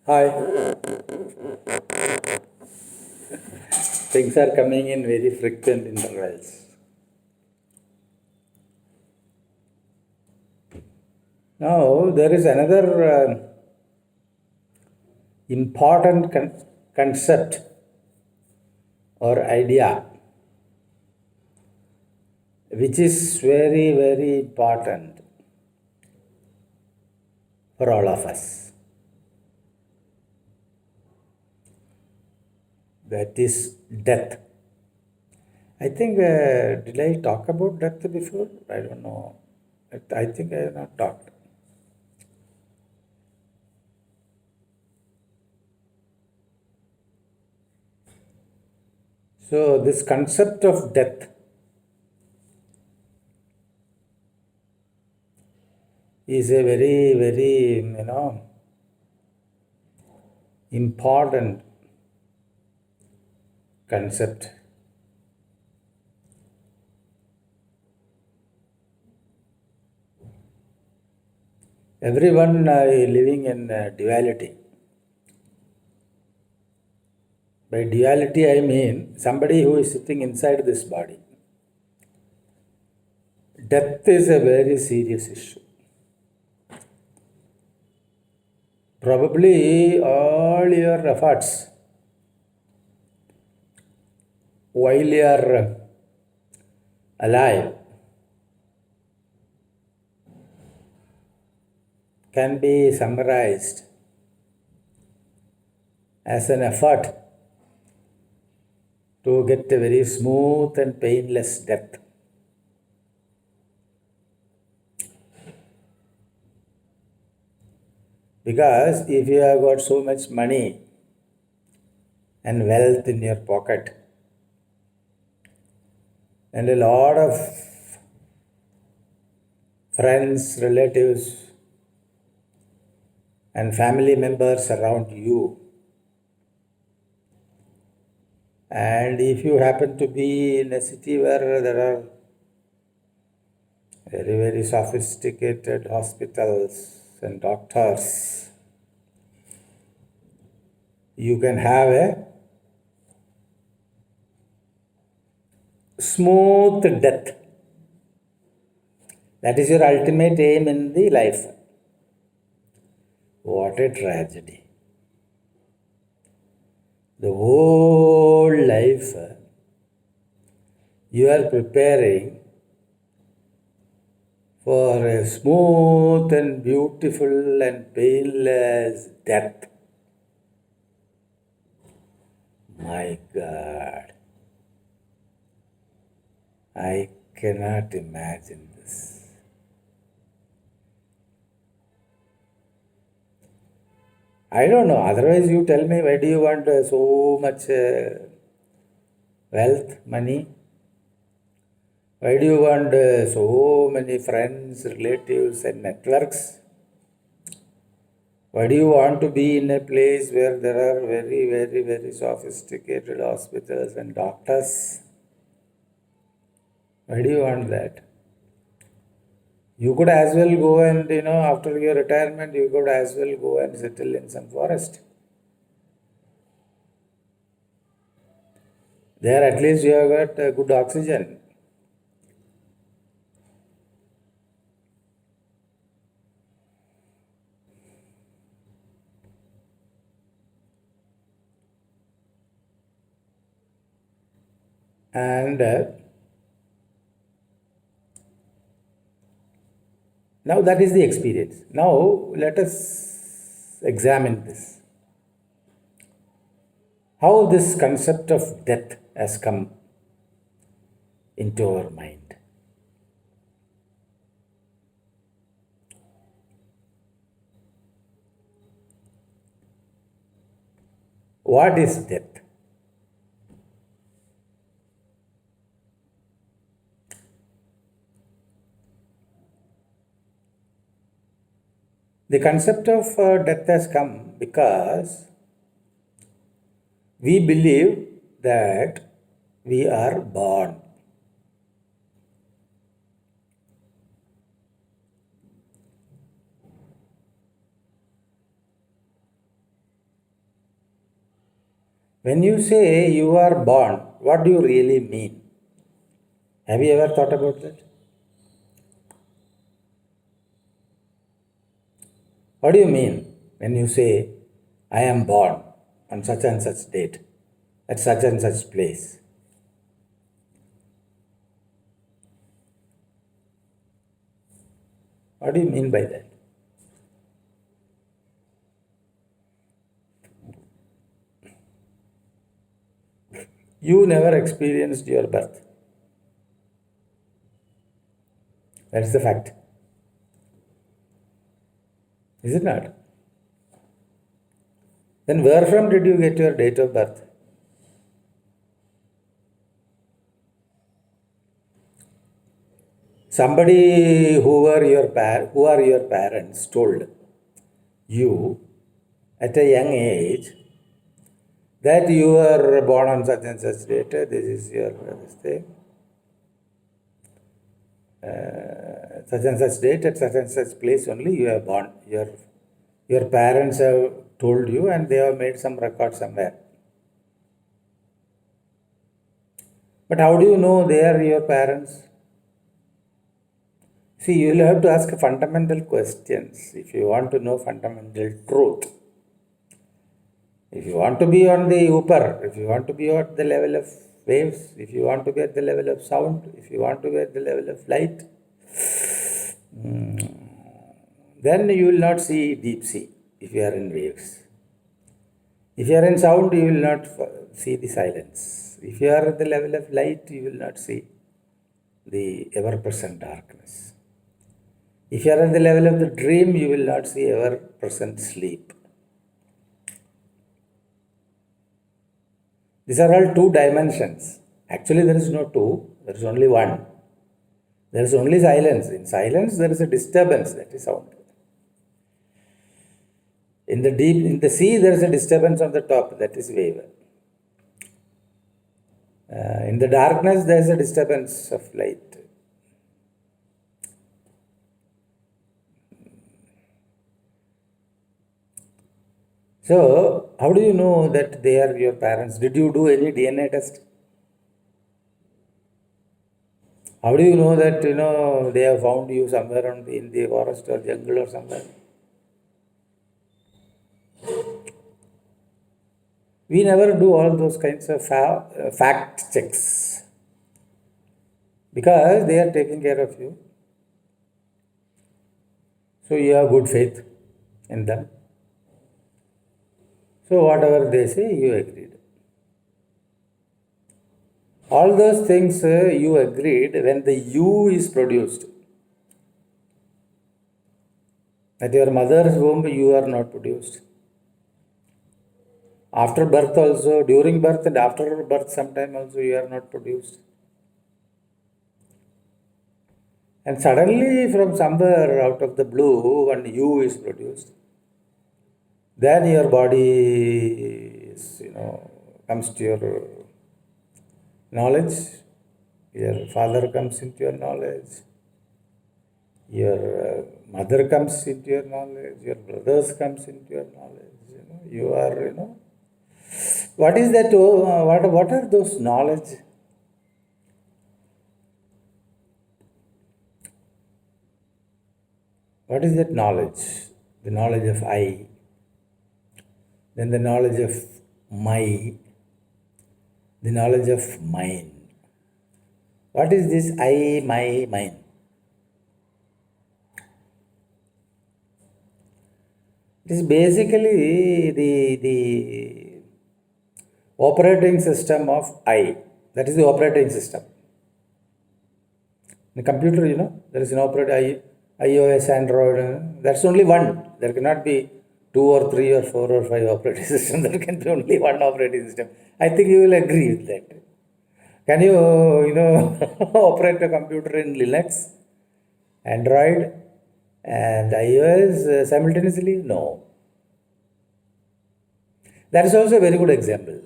Hi, things are coming in very frequent intervals. Now, there is another important concept or idea which is very, very important for all of us. That is death. I think, did I talk about death before? I don't know. I think I have not talked. So, this concept of death is a very, very, important concept. Everyone living in duality. By duality, I mean somebody who is sitting inside this body. Death is a very serious issue. Probably all your efforts while you are alive can be summarized as an effort to get a very smooth and painless death. Because if you have got so much money and wealth in your pocket, and a lot of friends, relatives, and family members around you, and if you happen to be in a city where there are very, very sophisticated hospitals and doctors, you can have a smooth death. That is your ultimate aim in the life. What a tragedy. The whole life you are preparing for a smooth and beautiful and painless death. My God, I cannot imagine this. I don't know. Otherwise, you tell me, why do you want so much wealth, money? Why do you want so many friends, relatives, and networks? Why do you want to be in a place where there are very, very, very sophisticated hospitals and doctors? Why do you want that? You could as well go and, after your retirement, you could as well go and settle in some forest. There at least you have got good oxygen. And now that is the experience. Now let us examine this. How this concept of death has come into our mind. What is death? The concept of death has come because we believe that we are born. When you say you are born, what do you really mean? Have you ever thought about that? What do you mean when you say, I am born on such and such date, at such and such place? What do you mean by that? You never experienced your birth. That's the fact. Is it not? Then where from did you get your date of birth? Somebody who are your parents told you at a young age that you were born on such and such date. This is your this thing. Such and such date at such and such place only you are born. Your parents have told you and they have made some record somewhere. But how do you know they are your parents? See, you will have to ask fundamental questions if you want to know fundamental truth. If you want to be on the upper, if you want to be at the level of waves, if you want to be at the level of sound, if you want to be at the level of light, then you will not see deep sea if you are in waves. If you are in sound, you will not see the silence. If you are at the level of light, you will not see the ever present darkness. If you are at the level of the dream, you will not see ever present sleep. These are all two dimensions. Actually, there is no two, there is only one. There is only silence. In silence, there is a disturbance, that is sound. In the sea, there is a disturbance on the top, that is wave. In the darkness, there is a disturbance of light. So, how do you know that they are your parents? Did you do any DNA test? How do you know that they have found you somewhere in the forest or jungle or somewhere? We never do all those kinds of fact checks because they are taking care of you. So you have good faith in them. So whatever they say, you agreed. All those things you agreed when the you is produced. At your mother's womb, you are not produced. After birth also, during birth and after birth, sometime also you are not produced. And suddenly from somewhere out of the blue, when you is produced, then your body is, comes to your knowledge. Your father comes into your knowledge. Your mother comes into your knowledge. Your brothers comes into your knowledge. You are, what is that? What are those knowledge? What is that knowledge? The knowledge of I, then the knowledge of my, the knowledge of mine. What is this I, my, mine? It is basically the operating system of I. That is the operating system. In a computer, there is an operating iOS, Android. That's only one. There cannot be 2 or 3 or 4 or 5 operating systems. There can be only one operating system. I think you will agree with that. Can you, operate a computer in Linux, Android, and iOS simultaneously? No. That is also a very good example.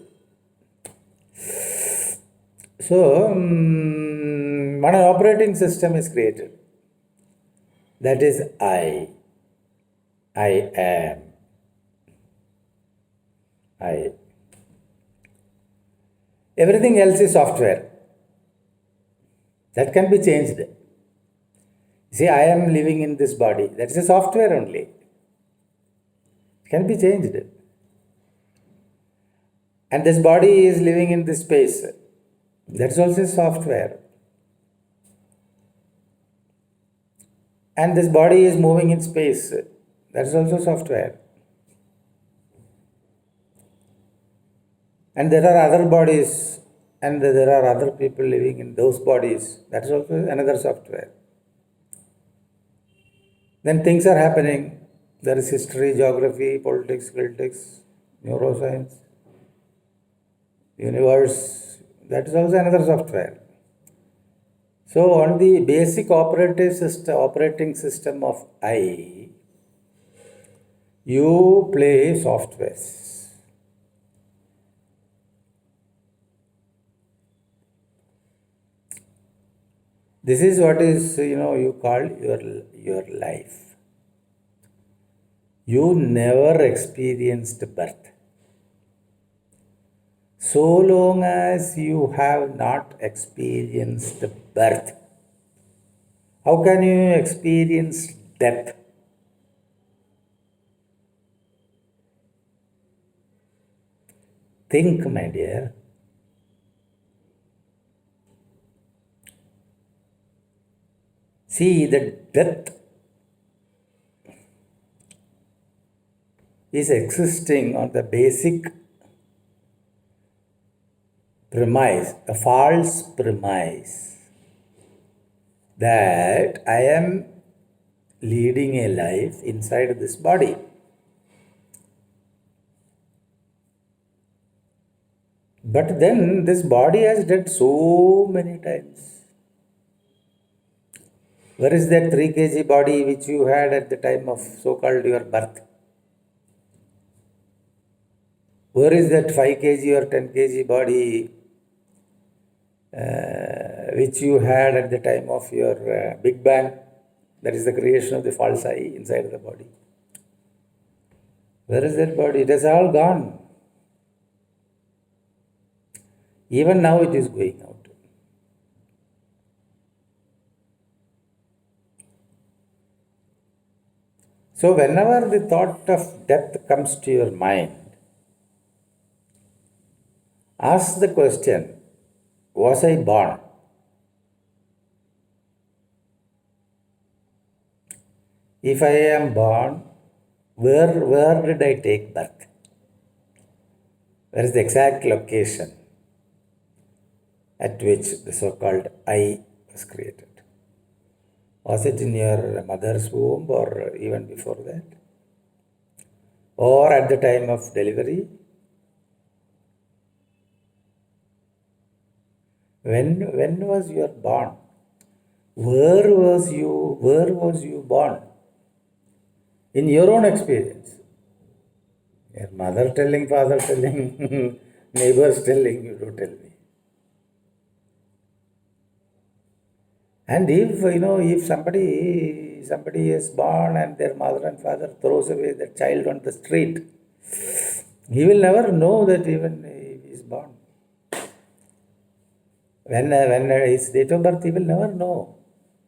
So, when an operating system is created, that is I am. I. Everything else is software. That can be changed. See, I am living in this body. That's a software only. It can be changed. And this body is living in this space. That's also software. And this body is moving in space. That's also software. And there are other bodies, and there are other people living in those bodies. That's also another software. Then things are happening. There is history, geography, politics, neuroscience, universe. That is also another software. So on the basic operating system of I, you play softwares. This is what is, you call your life. You never experienced birth. So long as you have not experienced birth, how can you experience death? Think, my dear. See, the death is existing on the basic premise, a false premise, that I am leading a life inside this body. But then this body has died so many times. Where is that 3 kg body which you had at the time of so-called your birth? Where is that 5 kg or 10 kg body which you had at the time of your Big Bang? That is the creation of the false I inside the body. Where is that body? It has all gone. Even now it is going out. So whenever the thought of death comes to your mind, ask the question, was I born? If I am born, where did I take birth? Where is the exact location at which the so-called I was created? Was it in your mother's womb or even before that? Or at the time of delivery? When was you born? Where was you born? In your own experience. Your mother telling, father telling, neighbors telling, you don't tell me. And if somebody is born and their mother and father throws away the child on the street, he will never know that even he is born. When his date of birth, he will never know.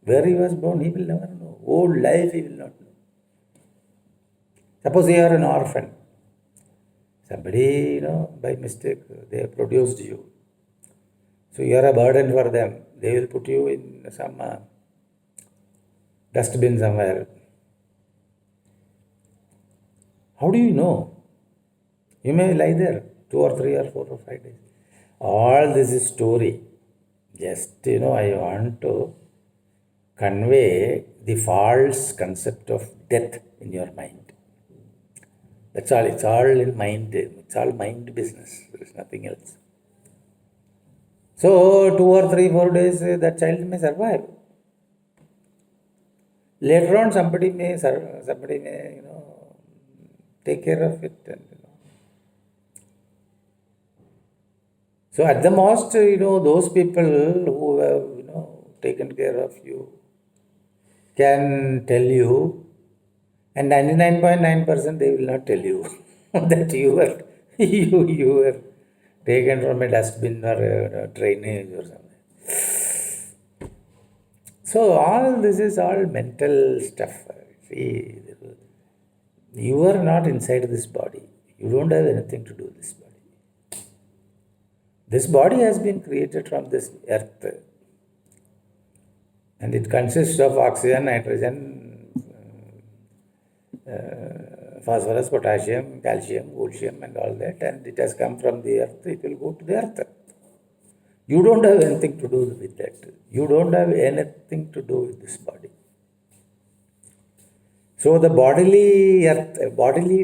Where he was born, he will never know. Whole life, he will not know. Suppose you are an orphan. Somebody, by mistake, they have produced you. So you are a burden for them. They will put you in some dustbin somewhere. How do you know? You may lie there 2 or 3 or 4 or 5 days. All this is story. Just, I want to convey the false concept of death in your mind. That's all. It's all in mind. It's all mind business. There is nothing else. So 2 or 3, 4 days, that child may survive. Later on, somebody may, take care of it. And, So at the most, those people who have, taken care of you can tell you, and 99.9% they will not tell you that you were taken from a dustbin or a drainage or something. So all this is all mental stuff. See, you are not inside this body. You don't have anything to do with this body. This body has been created from this earth, and it consists of oxygen, nitrogen, phosphorus, potassium, calcium, calcium, and all that, and it has come from the earth. It will go to the earth. You don't have anything to do with that. You don't have anything to do with this body. So the bodily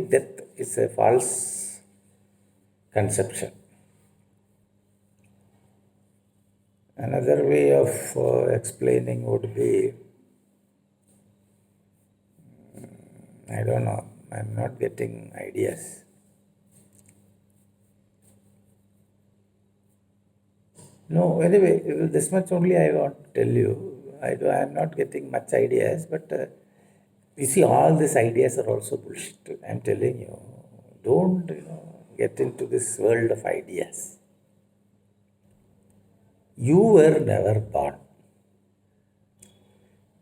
death is a false conception. Another way of explaining would be, I don't know, I'm not getting ideas. No, anyway, this much only I want to tell you. I'm not getting much ideas, but you see, all these ideas are also bullshit. I'm telling you, don't get into this world of ideas. You were never born.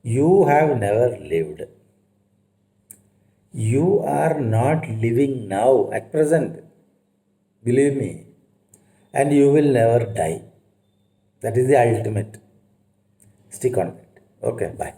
You have never lived. You are not living now at present. Believe me. And you will never die. That is the ultimate. Stick on it. Okay, bye.